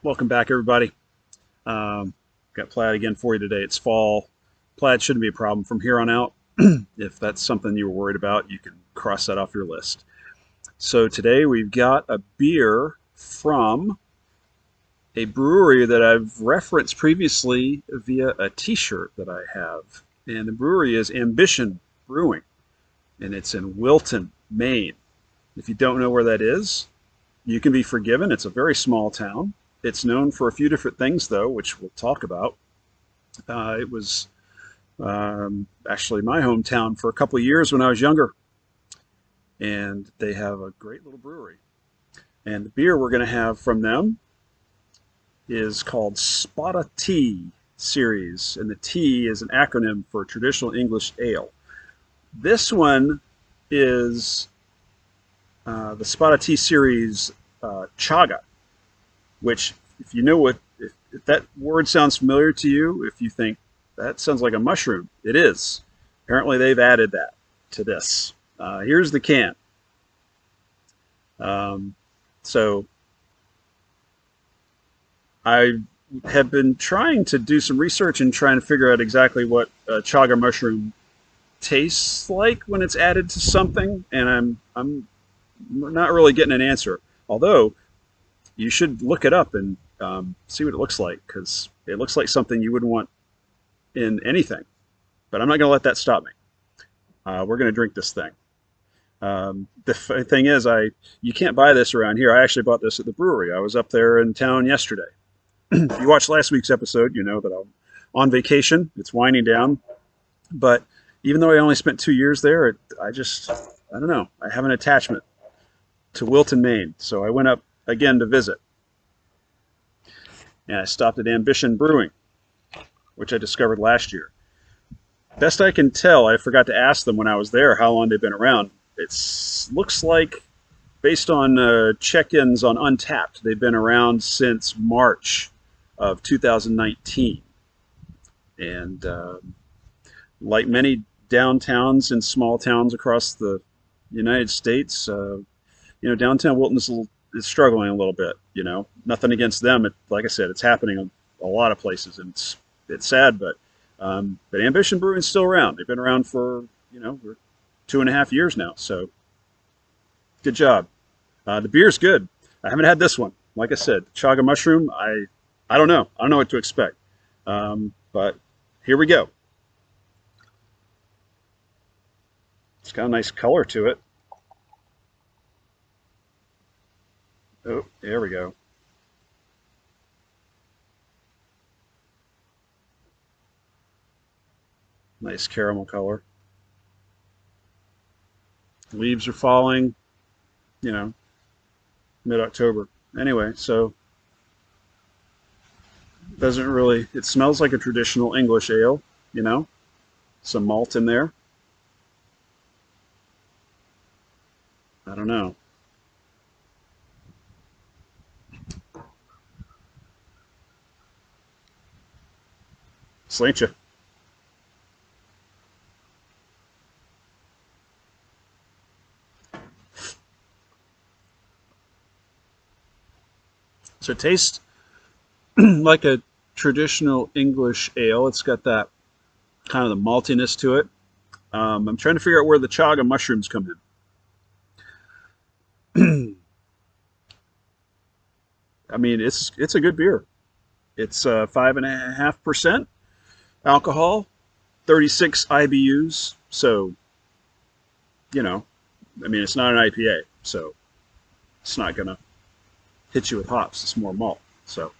Welcome back, everybody. Um, got plaid again for you today. It's fall. Plaid shouldn't be a problem from here on out. If that's something you were worried about, you can cross that off your list. So today we've got a beer from a brewery that I've referenced previously via a T-shirt that I have, and the brewery is Ambition Brewing, and it's in Wilton, Maine. If you don't know where that is, you can be forgiven. It's a very small town. It's known for a few different things, though, which we'll talk about. It was actually my hometown for a couple of years when I was younger, and they have a great little brewery. And the beer we're going to have from them is called Spada Tea Series, and the T is an acronym for Traditional English Ale. This one is the Spada Tea Series Chaga, which, if you know if that word sounds familiar to you, if you think that sounds like a mushroom, it is. Apparently, they've added that to this. Here's the can. Um, so I have been trying to do some research and trying to figure out exactly what chaga mushroom tastes like when it's added to something, and I'm not really getting an answer. Although you should look it up and see what it looks like, because it looks like something you wouldn't want in anything. But I'm not going to let that stop me. We're going to drink this thing. The thing is, you can't buy this around here. I actually bought this at the brewery. I was up there in town yesterday. If you watched last week's episode, you know that I'm on vacation. It's winding down. But even though I only spent 2 years there, I don't know. I have an attachment to Wilton, Maine. So I went up again to visit. And I stopped at Ambition Brewing, which I discovered last year. Best I can tell, I forgot to ask them when I was there how long they've been around. It looks like, based on check-ins on Untapped, they've been around since March of 2019. And like many downtowns and small towns across the United States, downtown Wilton is struggling a little bit. Nothing against them. Like I said, it's happening in a lot of places, and it's sad, but Ambition Brewing's still around. They've been around for 2.5 years now. So good job. The beer's good. I haven't had this one. Like I said, chaga mushroom. I don't know. I don't know what to expect. But here we go. It's got a nice color to it. Oh, there we go. Nice caramel color. Leaves are falling, you know, mid-October. Anyway, so doesn't really, it smells like a traditional English ale, you know, some malt in there. I don't know. Slant you. So it tastes like a traditional English ale. It's got that kind of the maltiness to it. I'm trying to figure out where the chaga mushrooms come in. I mean, it's a good beer. It's 5.5% alcohol, 36 IBUs. So, I mean, it's not an IPA, so it's not gonna hit you with hops. It's more malt. So,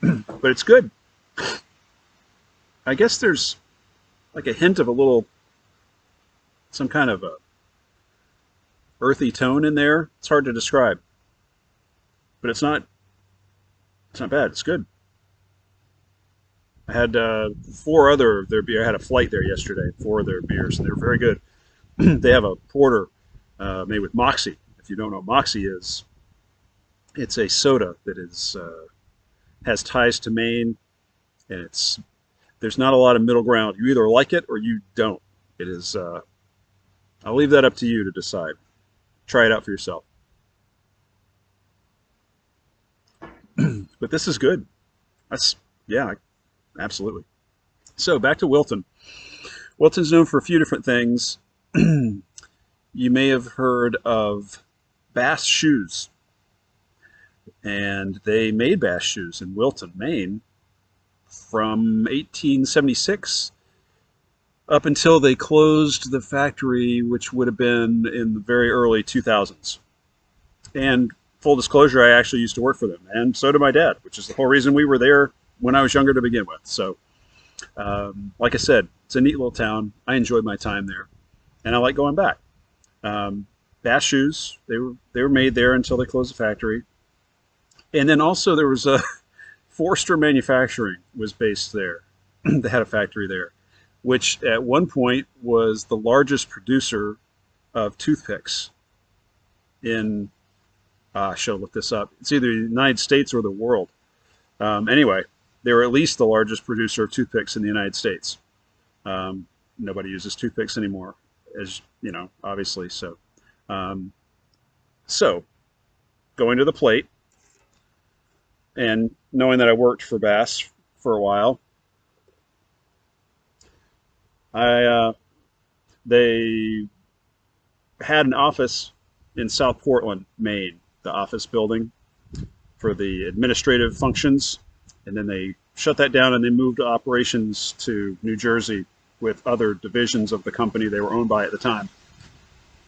but it's good. I guess there's like a hint of some kind of a earthy tone in there. It's hard to describe, but it's not bad. It's good. I had four other of their beer. I had a flight there yesterday. Four of their beers, and they're very good. They have a porter made with Moxie. If you don't know what Moxie is, it's a soda that has ties to Maine, and there's not a lot of middle ground. You either like it or you don't. It is. I'll leave that up to you to decide. Try it out for yourself. But this is good. That's, yeah, absolutely. So back to Wilton. Wilton's known for a few different things. You may have heard of Bass Shoes, and they made Bass shoes in Wilton, Maine, from 1876 up until they closed the factory, which would have been in the very early 2000s. And full disclosure, I actually used to work for them, and so did my dad, which is the whole reason we were there when I was younger to begin with. So, like I said, it's a neat little town. I enjoyed my time there, and I like going back. Bass shoes, they were made there until they closed the factory. And then also there was a Forster Manufacturing was based there. They had a factory there, which at one point was the largest producer of toothpicks in, I should look this up. It's either the United States or the world. Anyway, they were at least the largest producer of toothpicks in the United States. Nobody uses toothpicks anymore, as you know, obviously. So going to the plate and knowing that I worked for Bass for a while, they had an office in South Portland, Maine, the office building for the administrative functions, and then they shut that down and they moved operations to New Jersey with other divisions of the company they were owned by at the time.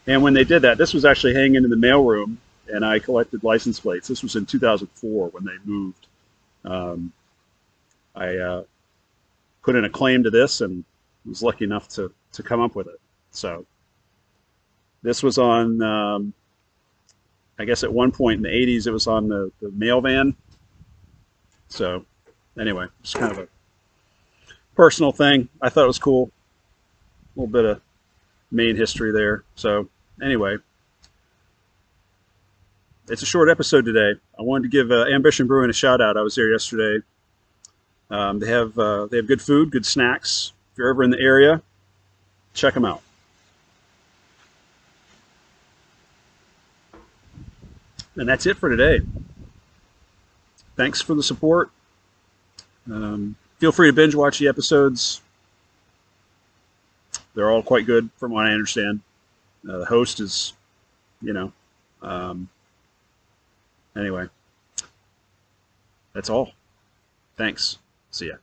And when they did that, this was actually hanging in the mailroom, and I collected license plates. This was in 2004 when they moved. I put in a claim to this and was lucky enough to come up with it. So this was on, I guess at one point in the 80s, it was on the mail van. So anyway, it's kind of a personal thing. I thought it was cool. A little bit of Maine history there. So anyway, it's a short episode today. I wanted to give Ambition Brewing a shout out. I was there yesterday. They have good food, good snacks. If you're ever in the area, check them out. And that's it for today. Thanks for the support. Feel free to binge watch the episodes. They're all quite good from what I understand. The host is, you know, anyway, that's all. Thanks. See ya.